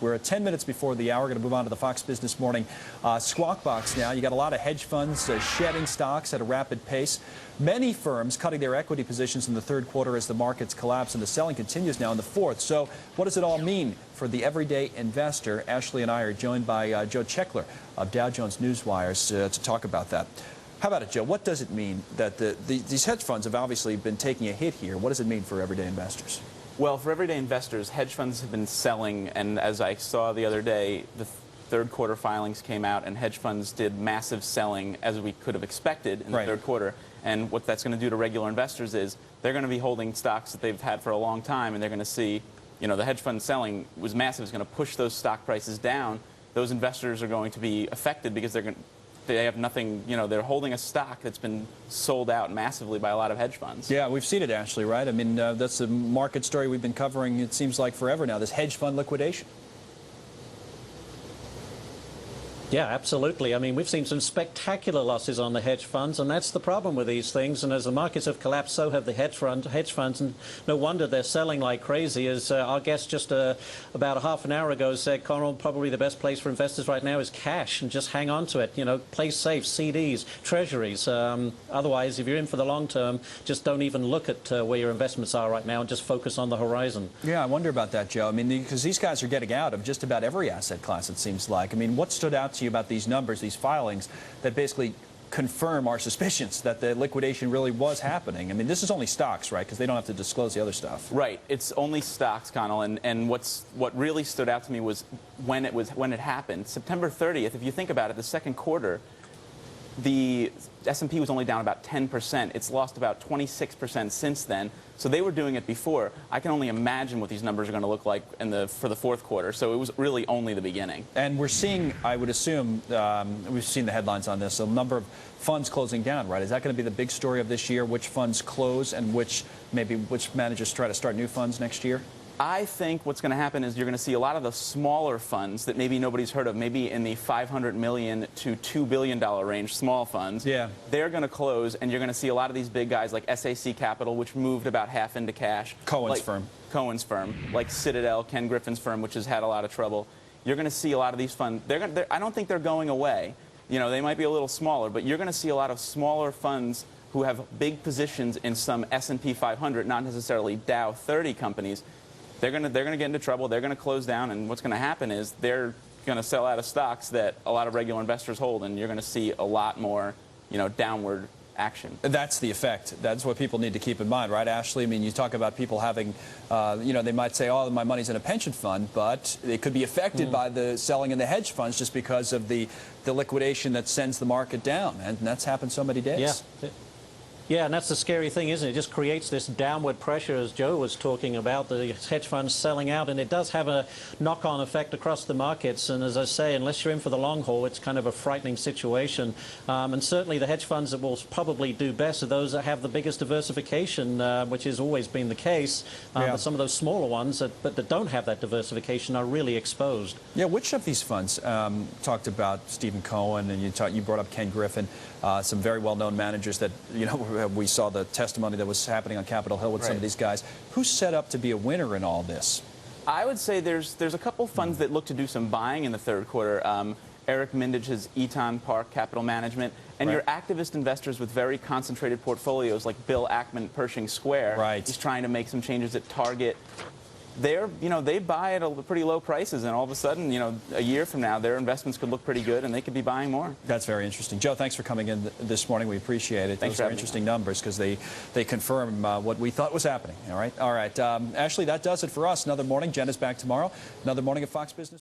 We're at 10 minutes before the hour. We're going to move on to the Fox Business Morning Squawk Box now. You got a lot of hedge funds shedding stocks at a rapid pace. Many firms cutting their equity positions in the third quarter as the markets collapse, and the selling continues now in the fourth. So what does it all mean for the everyday investor? Ashley and I are joined by Joe Checkler of Dow Jones Newswires to talk about that. How about it, Joe? What does it mean that these hedge funds have obviously been taking a hit here? What does it mean for everyday investors? Well, for everyday investors, hedge funds have been selling, and as I saw the other day, the third quarter filings came out, and hedge funds did massive selling, as we could have expected in the third quarter. And what that's going to do to regular investors is they're going to be holding stocks that they've had for a long time, and they're going to see, you know, the hedge fund selling was massive. It's going to push those stock prices down. Those investors are going to be affected because they have nothing, you know, they're holding a stock that's been sold out massively by a lot of hedge funds. Yeah, we've seen it, Ashley, right? I mean, that's a market story we've been covering, it seems like, forever now, this hedge fund liquidation. Yeah, absolutely. I mean, we've seen some spectacular losses on the hedge funds, and that's the problem with these things. And as the markets have collapsed, so have the hedge funds, and no wonder they're selling like crazy. As our guest just about a half an hour ago said, Conrad, probably the best place for investors right now is cash, and just hang on to it. You know, play safe, CDs, treasuries. Otherwise, if you're in for the long term, just don't even look at where your investments are right now and just focus on the horizon. Yeah, I wonder about that, Joe. I mean, because these guys are getting out of just about every asset class, it seems like. I mean, what stood out to you about these numbers, these filings, that basically confirm our suspicions that the liquidation really was happening? I mean, this is only stocks, right? Because they don't have to disclose the other stuff. Right. It's only stocks, Connell. And what really stood out to me was when it happened, September 30th. If you think about it, the second quarter, the S&P was only down about 10%. It's lost about 26% since then. So they were doing it before. I can only imagine what these numbers are going to look like for the fourth quarter. So it was really only the beginning. And we're seeing, I would assume, we've seen the headlines on this, a number of funds closing down, right? Is that going to be the big story of this year? Which funds close and which managers try to start new funds next year? I think what's going to happen is you're going to see a lot of the smaller funds that maybe nobody's heard of, maybe in the $500 million to $2 billion range, small funds. Yeah. They're going to close, and you're going to see a lot of these big guys like SAC Capital, which moved about half into cash. Cohen's firm, like Citadel, Ken Griffin's firm, which has had a lot of trouble. You're going to see a lot of these funds. I don't think they're going away. You know, they might be a little smaller, but you're going to see a lot of smaller funds who have big positions in some S&P 500, not necessarily Dow 30 companies. They're going to get into trouble. They're going to close down, and what's going to happen is they're going to sell out of stocks that a lot of regular investors hold, and you're going to see a lot more, you know, downward action. That's the effect. That's what people need to keep in mind, right, Ashley? I mean, you talk about people having, you know, they might say, oh, my money's in a pension fund, but they could be affected by the selling in the hedge funds just because of the liquidation that sends the market down, and that's happened so many days. Yeah. Yeah, and that's the scary thing, isn't it? It just creates this downward pressure, as Joe was talking about, the hedge funds selling out, and it does have a knock-on effect across the markets. And as I say, unless you're in for the long haul, it's kind of a frightening situation. And certainly the hedge funds that will probably do best are those that have the biggest diversification, which has always been the case. But some of those smaller ones that don't have that diversification are really exposed. Yeah, which of these funds talked about Stephen Cohen, and you brought up Ken Griffin, some very well-known managers that, you know, we saw the testimony that was happening on Capitol Hill with some of these guys. Who's set up to be a winner in all this? I would say there's a couple funds that look to do some buying in the third quarter. Eric Mindage's Eton Park Capital Management, and your activist investors with very concentrated portfolios like Bill Ackman at Pershing Square. Right. He's trying to make some changes at Target. They buy at pretty low prices, and all of a sudden, you know, a year from now, their investments could look pretty good, and they could be buying more. That's very interesting. Joe, thanks for coming in this morning. We appreciate it. Thanks Those are interesting numbers because they confirm what we thought was happening. All right. Ashley, that does it for us. Another morning. Jen is back tomorrow. Another morning of Fox Business.